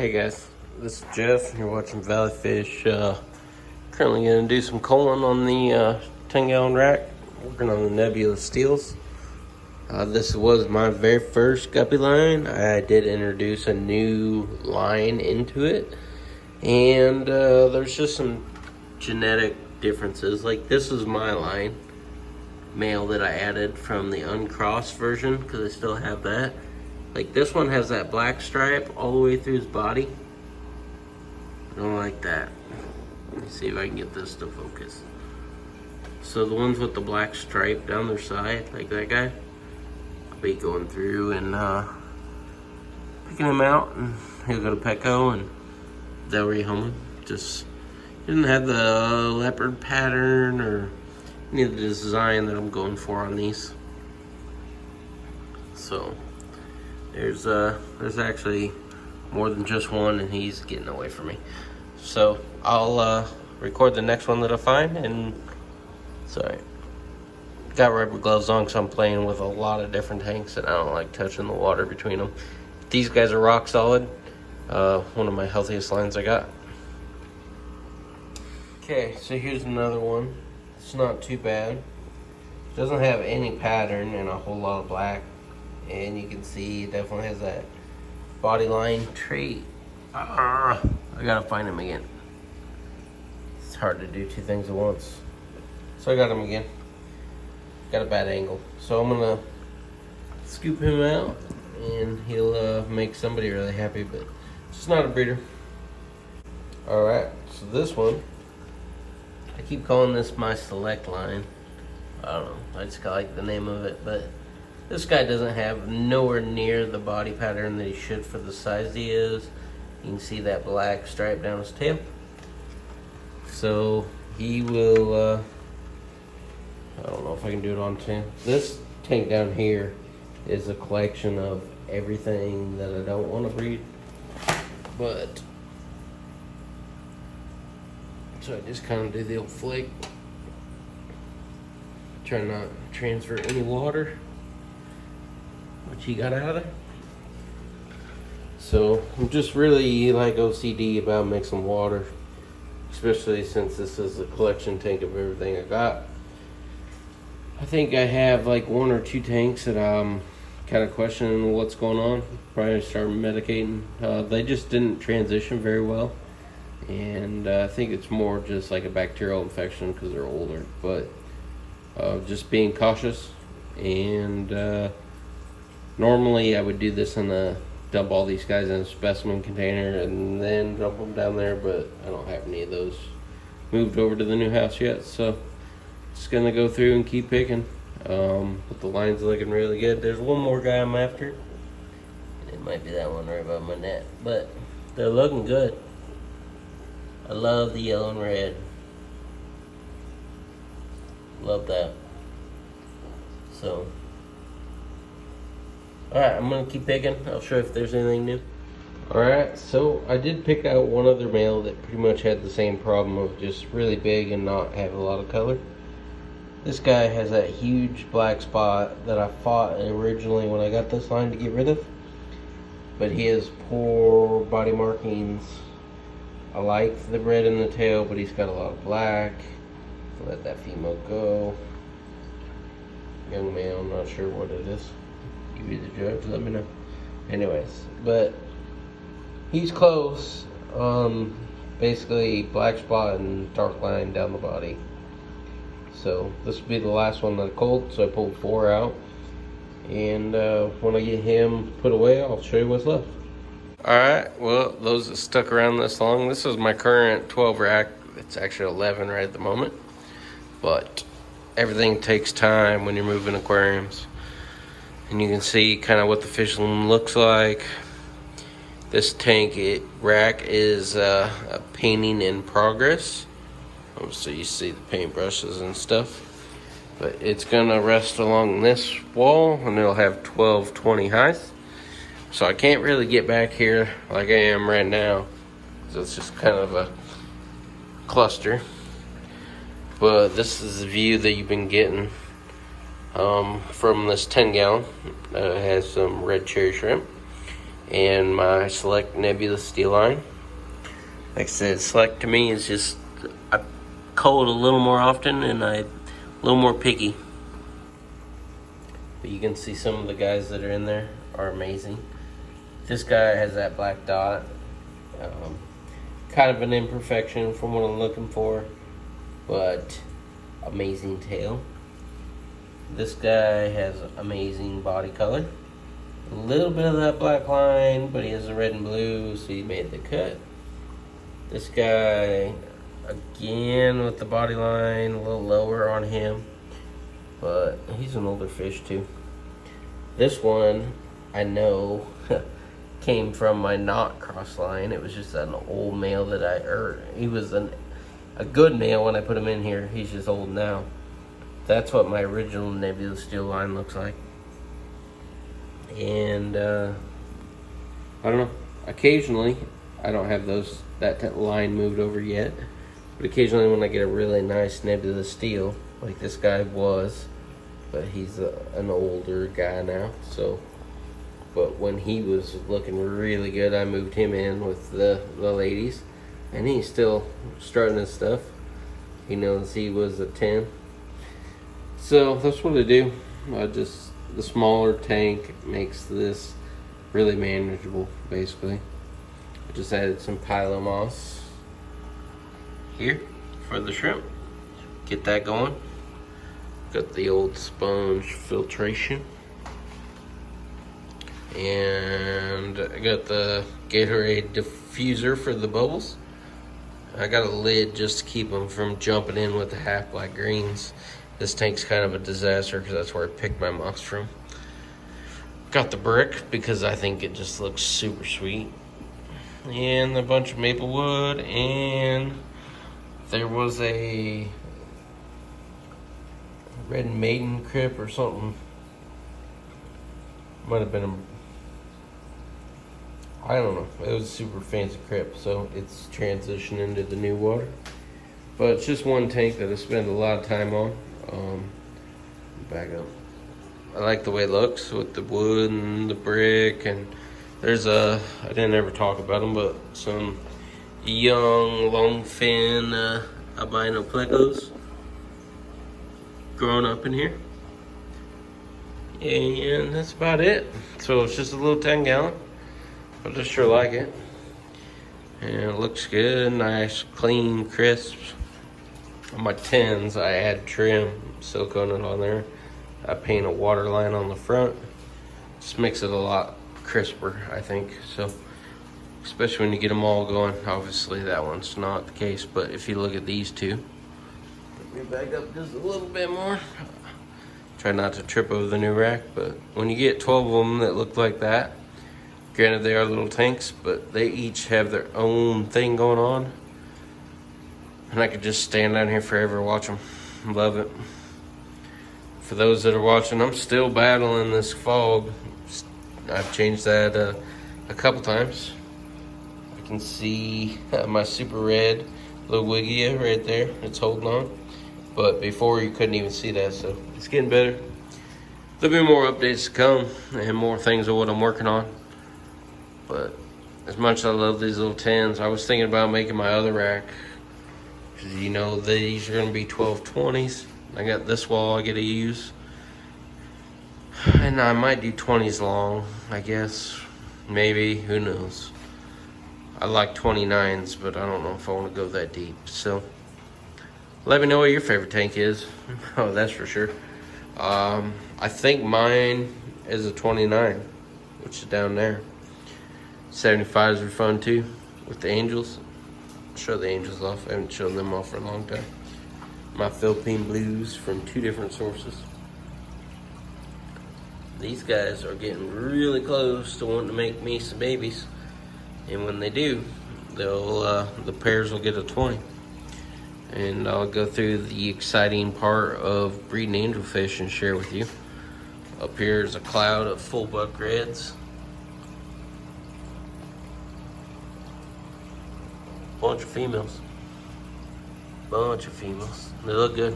Hey guys, this is Jeff and you're watching Valley Fish. Currently going to do some coaling on the 10-gallon rack, working on the nebula steels. This was my very first guppy line. I did introduce a new line into it, and there's just some genetic differences. Like, this is my line, male, that I added from the uncrossed version because I still have that. Like, this one has that black stripe all the way through his body. I don't like that. Let me see if I can get this to focus. So the ones with the black stripe down their side, like that guy, I'll be going through and picking him out, and he'll go to Petco and they'll rehome him. Just didn't have the leopard pattern or any of the design that I'm going for on these. So there's actually more than just one, and he's getting away from me. So I'll record the next one that I find. And sorry, got rubber gloves on because I'm playing with a lot of different tanks and I don't like touching the water between them. These guys are rock solid. One of my healthiest lines I got. Okay, so here's another one. It's not too bad. It doesn't have any pattern and a whole lot of black. And you can see it definitely has that body line trait. I gotta find him again. It's hard to do two things at once. So I got him again. Got a bad angle. So I'm gonna scoop him out and he'll make somebody really happy, but it's just not a breeder. Alright, so this one, I keep calling this my select line. I don't know, I just like the name of it, but this guy doesn't have nowhere near the body pattern that he should for the size he is. You can see that black stripe down his tail. So he will, I don't know if I can do it on 10. This tank down here is a collection of everything that I don't want to breed. But, so I just kind of do the old flick. Try not to transfer any water. What you got out of there? So I'm just really like OCD about mixing water, especially since this is a collection tank of everything I got. I think I have like one or two tanks that I'm kind of questioning what's going on. Probably start medicating. They just didn't transition very well, and I think it's more just like a bacterial infection because they're older. But just being cautious. And normally I would do this dump all these guys in a specimen container and then dump them down there, but I don't have any of those moved over to the new house yet. So just gonna go through and keep picking. But the line's looking really good. There's one more guy I'm after. It might be that one right above my net, but they're looking good. I love the yellow and red. Love that. So alright, I'm going to keep picking. I'll show you if there's anything new. Alright, so I did pick out one other male that pretty much had the same problem of just really big and not have a lot of color. This guy has that huge black spot that I fought originally when I got this line to get rid of. But he has poor body markings. I like the red in the tail, but he's got a lot of black. Let that female go. Young male, I'm not sure what it is. You be the judge, let me know. Anyways, but he's close. Basically black spot and dark line down the body. So this will be the last one that I culled, so I pulled 4 out. And when I get him put away, I'll show you what's left. Alright, well, those that stuck around this long, this is my current 12 rack. It's actually 11 right at the moment. But everything takes time when you're moving aquariums. And you can see kind of what the fish looks like. This tank rack is a painting in progress. So you see the paintbrushes and stuff. But it's gonna rest along this wall and it'll have 12-20 highs. So I can't really get back here like I am right now. So it's just kind of a cluster. But this is the view that you've been getting from this 10-gallon. It has some red cherry shrimp. and my Select Nebula steel line. Like I said, Select to me is just, I cull it a little more often and I'm a little more picky. But you can see some of the guys that are in there are amazing. This guy has that black dot. Kind of an imperfection from what I'm looking for, but amazing tail. This guy has amazing body color. A little bit of that black line, but he has the red and blue, so he made the cut. This guy, again with the body line, a little lower on him, but he's an older fish too. This one, I know, came from my not cross line. It was just an old male that he was a good male when I put him in here. He's just old now. That's what my original Nebula steel line looks like. And I don't know. Occasionally, I don't have that line moved over yet, but occasionally when I get a really nice Nebula steel, like this guy was, but he's an older guy now. So, but when he was looking really good, I moved him in with the ladies, and he's still starting his stuff. He knows he was a 10. So that's what I do. The smaller tank makes this really manageable, basically. I just added some pilo moss here for the shrimp. Get that going. Got the old sponge filtration. And I got the Gatorade diffuser for the bubbles. I got a lid just to keep them from jumping in with the half black greens. This tank's kind of a disaster because that's where I picked my moss from. Got the brick because I think it just looks super sweet. And a bunch of maple wood, and there was a red maiden crib or something. Might have been I don't know. It was a super fancy crib, so it's transitioning into the new water. But it's just one tank that I spend a lot of time on. Back up. I like the way it looks with the wood and the brick, and there's I didn't ever talk about them, but some young long fin albino plecos growing up in here. And that's about it. So it's just a little 10-gallon. I just sure like it. And it looks good, nice, clean, crisp. On my 10s, I add trim, silicone it on there. I paint a water line on the front. Just makes it a lot crisper, I think. So, especially when you get them all going. Obviously, that one's not the case, but if you look at these two, let me back up just a little bit more. Try not to trip over the new rack, but when you get 12 of them that look like that, granted they are little tanks, but they each have their own thing going on. And I could just stand down here forever and watch them. Love it. For those that are watching, I'm still battling this fog. I've changed that a couple times. I can see my super red little Wigia right there. It's holding on. But before you couldn't even see that, so it's getting better. There'll be more updates to come and more things of what I'm working on. But as much as I love these little 10s, I was thinking about making my other rack. Because you know these are going to be 1220s. I got this wall I get to use. And I might do 20s long, I guess. Maybe, who knows. I like 29s, but I don't know if I want to go that deep. So let me know what your favorite tank is. Oh, that's for sure. I think mine is a 29, which is down there. 75s are fun too, with the angels. I'll show the angels off. I haven't shown them off for a long time. My Philippine blues from 2 different sources. These guys are getting really close to wanting to make me some babies. And when they do, the pairs will get a 20. And I'll go through the exciting part of breeding angelfish and share with you. Up here is a cloud of full buck reds. Bunch of females. They look good.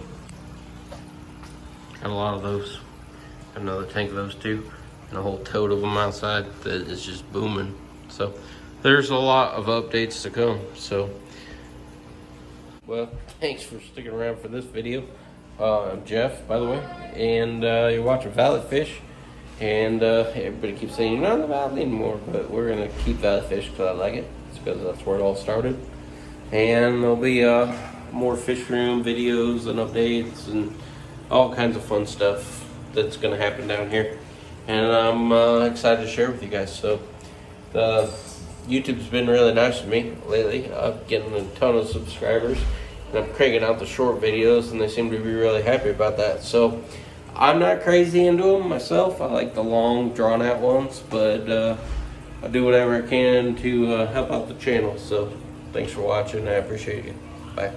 Got a lot of those. Got another tank of those too. a whole tote of them outside that is just booming. So there's a lot of updates to come. So, well, thanks for sticking around for this video. I'm Jeff, by the way, and you're watching Valley Fish. And everybody keeps saying you're not in the valley anymore, but we're gonna keep Valley Fish because I like it. It's because that's where it all started. And there'll be more fish room videos and updates and all kinds of fun stuff that's gonna happen down here. And I'm excited to share with you guys. So YouTube's been really nice to me lately. I'm getting a ton of subscribers, and I'm cranking out the short videos, and they seem to be really happy about that. So I'm not crazy into them myself. I like the long, drawn-out ones, but I do whatever I can to help out the channel. So thanks for watching. I appreciate you. Bye.